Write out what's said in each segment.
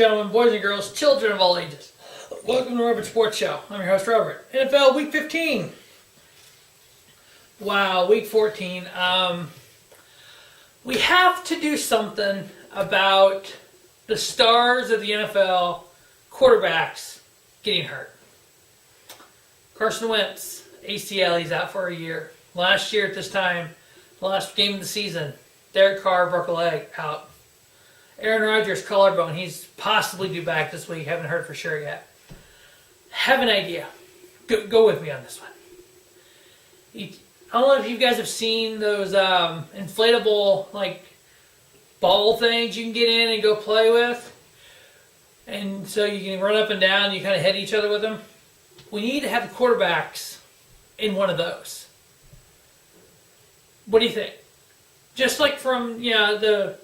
gentlemen, boys and girls, children of all ages. Welcome to the Robert Sports Show. I'm your host, Robert. NFL Week 15. Wow, Week 14. We have to do something about the stars of the NFL quarterbacks getting hurt. Carson Wentz, ACL, he's out for a year. Last year at this time, the last game of the season, Derek Carr broke a leg, out. Aaron Rodgers, collarbone, he's possibly due back this week. Haven't heard for sure yet. Have an idea. Go with me on this one. I don't know if you guys have seen those inflatable ball things you can get in and go play with. And so you can run up and down and you kind of hit each other with them. We need to have the quarterbacks in one of those. What do you think? Just like from the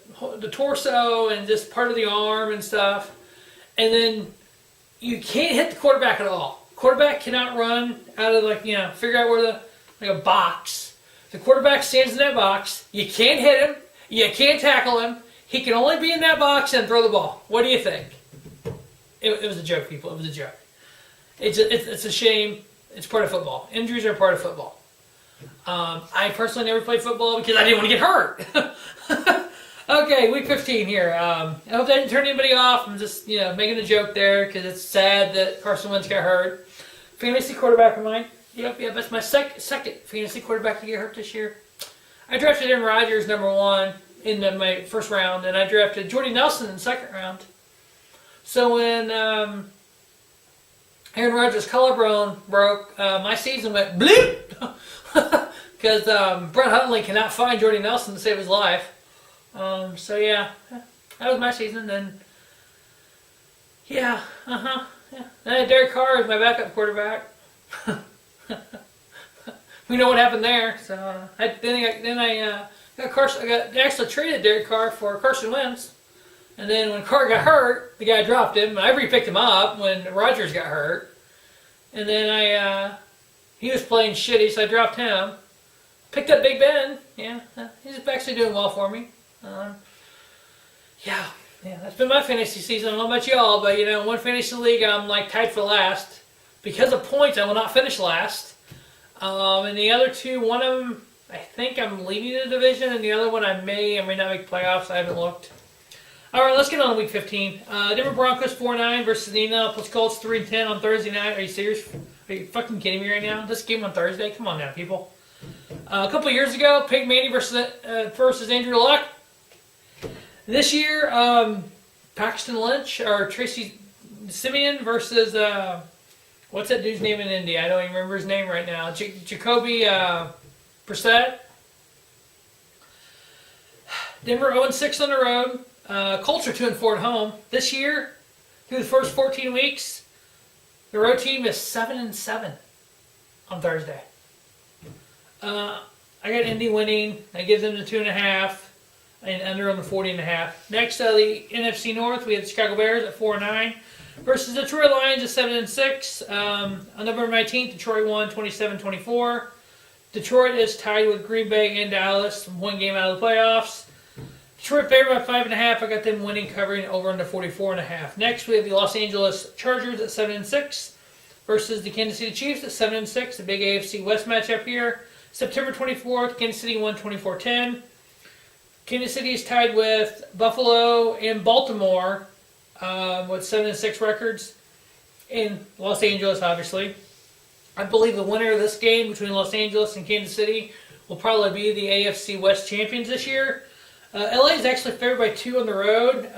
torso and just part of the arm and stuff. And then you can't hit the quarterback at all. Quarterback cannot run out of figure out where a box. The quarterback stands in that box. You can't hit him. You can't tackle him. He can only be in that box and throw the ball. What do you think? It was a joke, people. It was a joke. It's a shame. It's part of football. Injuries are part of football. I personally never played football because I didn't want to get hurt. Okay, Week 15 here. I hope that didn't turn anybody off. I'm just making a joke there because it's sad that Carson Wentz got hurt. Fantasy quarterback of mine. Yep, that's my second fantasy quarterback to get hurt this year. I drafted Aaron Rodgers number 1 in my first round, and I drafted Jordy Nelson in the second round. So when Aaron Rodgers' collarbone broke, my season went bloop because Brett Hundley cannot find Jordy Nelson to save his life. So yeah, that was my season. Then Then I had Derek Carr as my backup quarterback. We know what happened there. So I got Carson. I actually traded Derek Carr for Carson Wentz. And then when Carr got hurt, the guy dropped him. I re-picked him up when Rodgers got hurt. And then he was playing shitty, so I dropped him. Picked up Big Ben. Yeah, he's actually doing well for me. That's been my fantasy season. I don't know about y'all, but in one fantasy league I'm tied for last. Because of points, I will not finish last. And the other two, one of them, I think I'm leading the division, and the other one I may or may not make playoffs. I haven't looked. All right, let's get on to Week 15. Denver Broncos 4-9 versus the Indianapolis Colts 3-10 on Thursday night. Are you serious? Are you fucking kidding me right now? This game on Thursday? Come on now, people. A couple of years ago, Peyton Manning versus Andrew Luck. This year, Paxton Lynch or Tracy Simeon versus what's that dude's name in Indy? I don't even remember his name right now. Jacoby Brissett. Denver 0-6 on the road. Colts are 2-4 at home. This year, through the first 14 weeks, the road team is 7-7 on Thursday. I got Indy winning. I give them the 2.5 and under on the 40.5. Next, the NFC North, we have the Chicago Bears at 4-9 versus the Detroit Lions at 7-6. On November 19th, Detroit won 27-24. Detroit is tied with Green Bay and Dallas, one game out of the playoffs. Detroit favored by 5.5. I got them winning, covering over under 44.5. Next, we have the Los Angeles Chargers at 7-6 versus the Kansas City Chiefs at 7-6. The big AFC West matchup here. September 24th, Kansas City won 24-10. Kansas City is tied with Buffalo and Baltimore with 7-6 records. In Los Angeles, obviously. I believe the winner of this game between Los Angeles and Kansas City will probably be the AFC West champions this year. LA is actually favored by 2 on the road.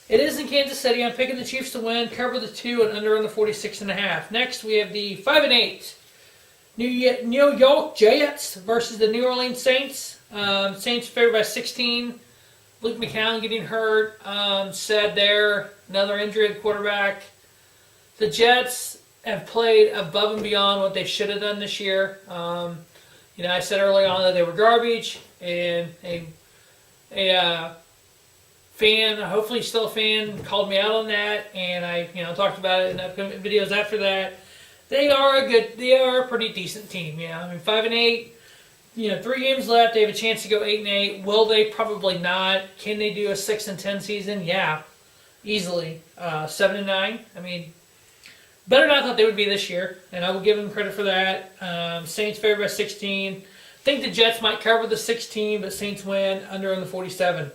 It is in Kansas City. I'm picking the Chiefs to win, cover the 2 and under on the 46.5. Next, we have the 5-8 New York Giants versus the New Orleans Saints. Saints favored by 16. Luke McCown getting hurt. Sad there. Another injury at quarterback. The Jets have played above and beyond what they should have done this year. I said early on that they were garbage, and a fan, hopefully still a fan, called me out on that, and I talked about it in upcoming videos after that. They are a pretty decent team. 5-8. 3 games left. They have a chance to go 8-8. Will they? Probably not. Can they do a 6-10 season? Yeah. easily. 7-9. I mean, better than I thought they would be this year, and I will give them credit for that. Saints favored by 16. Think the Jets might cover the 16, but Saints win under on the 47.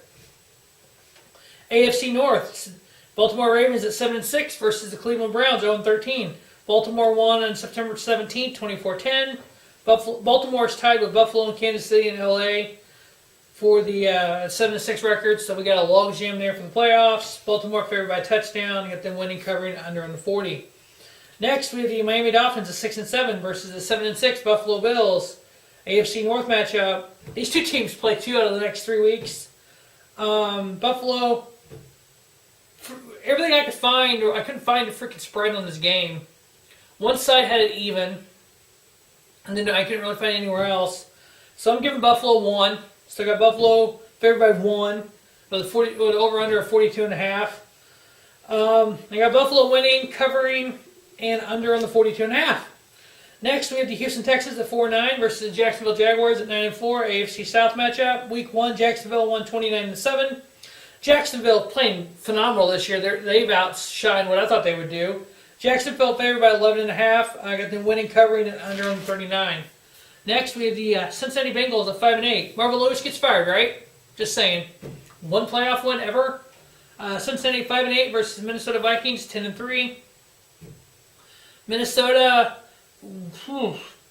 AFC North, Baltimore Ravens at 7-6 versus the Cleveland Browns 0-13. Baltimore won on September 17th, 24-10. Baltimore is tied with Buffalo and Kansas City and LA for the 7-6 record, so we got a log jam there for the playoffs. Baltimore favored by a touchdown, got them winning, covering under on the 40. Next, we have the Miami Dolphins at 6-7 versus the 7-6 Buffalo Bills. AFC North matchup. These two teams play 2 out of the next 3 weeks. Buffalo, everything I could find, or I couldn't find a freaking spread on this game. One side had it even, and then I couldn't really find it anywhere else. So I'm giving Buffalo 1. So I got Buffalo favored by 1 with over-under of 42.5. I got Buffalo winning, covering, and under on the 42.5. Next, we have the Houston Texans at 4-9 versus the Jacksonville Jaguars at 9-4. AFC South matchup. Week 1, Jacksonville won 29-7. Jacksonville playing phenomenal this year. They've outshined what I thought they would do. Jacksonville favored by 11.5. I got them winning, covering, and under on 39. Next, we have the Cincinnati Bengals at 5-8. Marvin Lewis gets fired, right? Just saying. One playoff win ever. Cincinnati 5-8 versus Minnesota Vikings 10-3. Minnesota,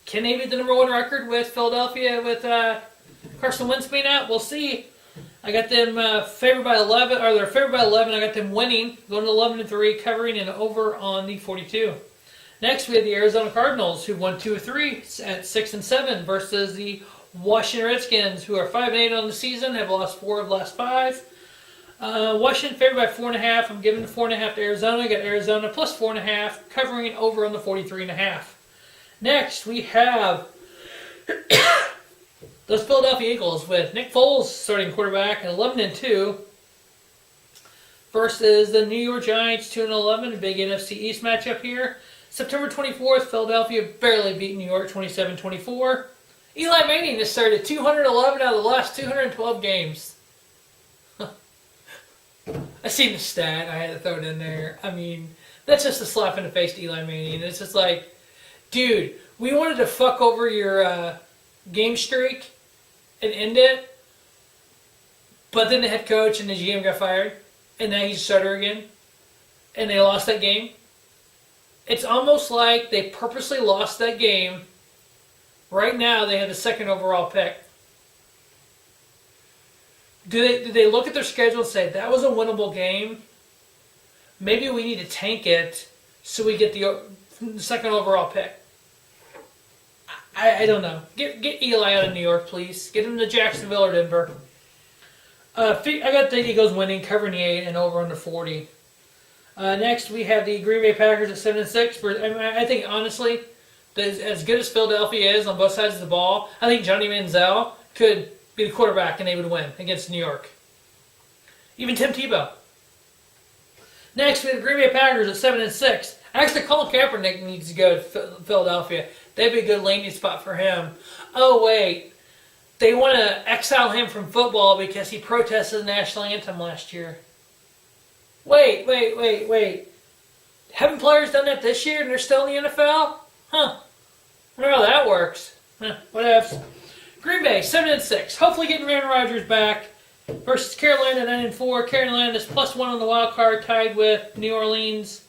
can they beat the number 1 record with Philadelphia with Carson Wentz being out? We'll see. I got them favored by 11, or they're favored by 11. I got them winning, going to 11-3, covering and over on the 42. Next, we have the Arizona Cardinals, who won 2 of 3 at 6-7 versus the Washington Redskins, who are 5-8 on the season, have lost 4 of the last 5. Washington favored by 4.5. I'm giving the 4.5 to Arizona. I got Arizona plus 4.5, covering over on the 43.5. Next, we have those Philadelphia Eagles with Nick Foles starting quarterback at 11-2 versus the New York Giants 2-11, a big NFC East matchup here. September 24th, Philadelphia barely beat New York 27-24. Eli Manning has started 211 out of the last 212 games. I seen the stat. I had to throw it in there. I mean, that's just a slap in the face to Eli Manning. It's just like, dude, we wanted to fuck over your game streak and end it, but then the head coach and the GM got fired, and now he's a starter again, and they lost that game. It's almost like they purposely lost that game. Right now, they have the 2nd overall pick. Do they look at their schedule and say, that was a winnable game? Maybe we need to tank it so we get the 2nd overall pick. I don't know. Get Eli out of New York, please. Get him to Jacksonville or Denver. I got the Eagles winning, covering the 8 and over under 40. Next, we have the Green Bay Packers at 7-6. I think, honestly, as good as Philadelphia is on both sides of the ball, I think Johnny Manziel could be the quarterback and they would win against New York. Even Tim Tebow. Next, we have the Green Bay Packers at 7-6. Actually, Colin Kaepernick needs to go to Philadelphia. That'd be a good landing spot for him. Oh, wait. They want to exile him from football because he protested the national anthem last year. Wait. Haven't players done that this year and they're still in the NFL? Huh. I wonder how that works. Whatevs. Green Bay, 7-6. Hopefully getting Aaron Rodgers back versus Carolina, 9-4. Carolina is +1 on the wild card, tied with New Orleans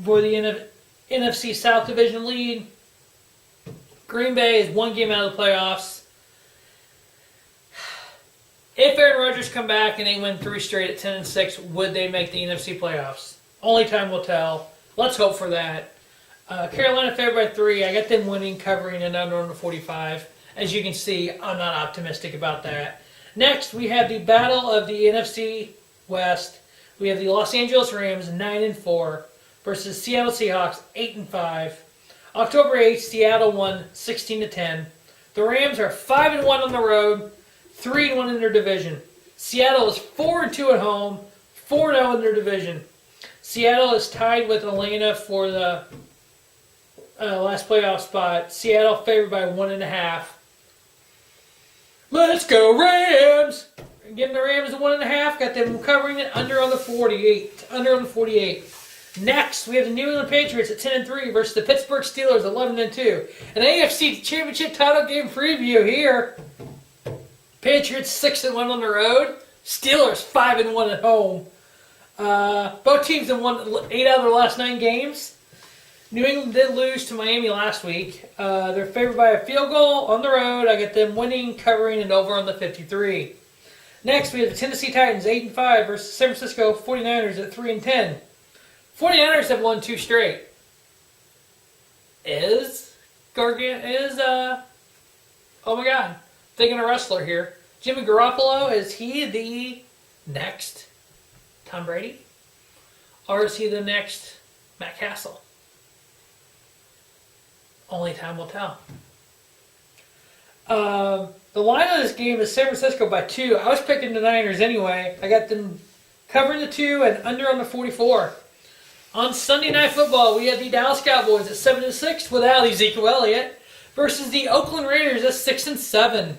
for the NFC South Division lead. Green Bay is 1 game out of the playoffs. If Aaron Rodgers come back and they win 3 straight at 10-6, would they make the NFC playoffs? Only time will tell. Let's hope for that. Carolina favored by 3. I got them winning, covering, and under 45. As you can see, I'm not optimistic about that. Next, we have the battle of the NFC West. We have the Los Angeles Rams, 9-4, versus Seattle Seahawks, 8-5. October 8th, Seattle won 16-10. The Rams are 5-1 on the road, 3-1 in their division. Seattle is 4-2 at home, 4-0 in their division. Seattle is tied with Atlanta for the last playoff spot. Seattle favored by 1.5. Let's go Rams! giving the Rams a 1.5. Got them covering it under on the 48. Under on the 48. Next, we have the New England Patriots at 10-3 versus the Pittsburgh Steelers 11-2. An AFC Championship title game preview here. Patriots 6-1 on the road. Steelers 5-1 at home. Both teams have won 8 out of their last 9 games. New England did lose to Miami last week. They're favored by a field goal on the road. I got them winning, covering, and over on the 53. Next, we have the Tennessee Titans 8-5 versus San Francisco 49ers at 3-10. 49ers have won 2 straight. Oh my God, thinking a wrestler here. Jimmy Garoppolo, is he the next Tom Brady? Or is he the next Matt Castle? Only time will tell. The line of this game is San Francisco by 2. I was picking the Niners anyway. I got them covering the 2 and under on the 44. On Sunday Night Football, we have the Dallas Cowboys at 7-6 without Ezekiel Elliott versus the Oakland Raiders at 6-7.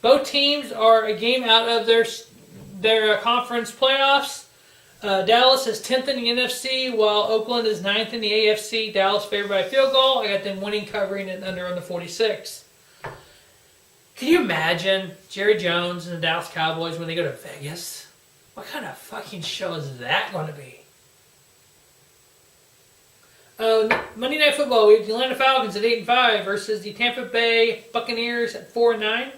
Both teams are a game out of their conference playoffs. Dallas is 10th in the NFC, while Oakland is 9th in the AFC. Dallas favored by a field goal. I got them winning, covering, and under on the 46. Can you imagine Jerry Jones and the Dallas Cowboys when they go to Vegas? What kind of fucking show is that going to be? Monday Night Football, we have the Atlanta Falcons at 8-5 versus the Tampa Bay Buccaneers at 4-9.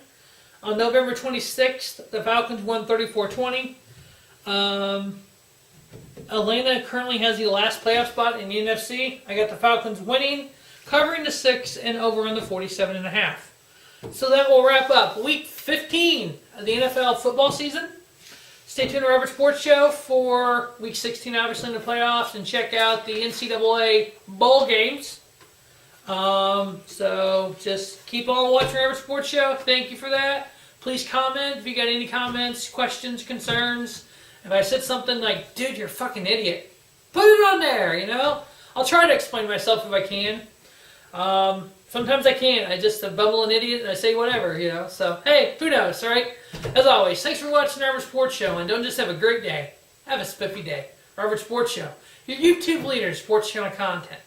On November 26th, the Falcons won 34-20. Atlanta currently has the last playoff spot in the NFC. I got the Falcons winning, covering the 6, and over on the 47.5. So that will wrap up Week 15 of the NFL football season. Stay tuned to Robert Sports Show for Week 16, obviously, in the playoffs, and check out the NCAA bowl games. So just keep on watching Robert Sports Show. Thank you for that. Please comment if you got any comments, questions, concerns. If I said something like, dude, you're a fucking idiot, put it on there, you know? I'll try to explain myself if I can. Sometimes I can't. I just bubble an idiot and I say whatever, you know? So, hey, who knows, right? As always, thanks for watching the Robert Sports Show, and don't just have a great day. Have a spiffy day. Robert Sports Show, your YouTube leader in sports channel content.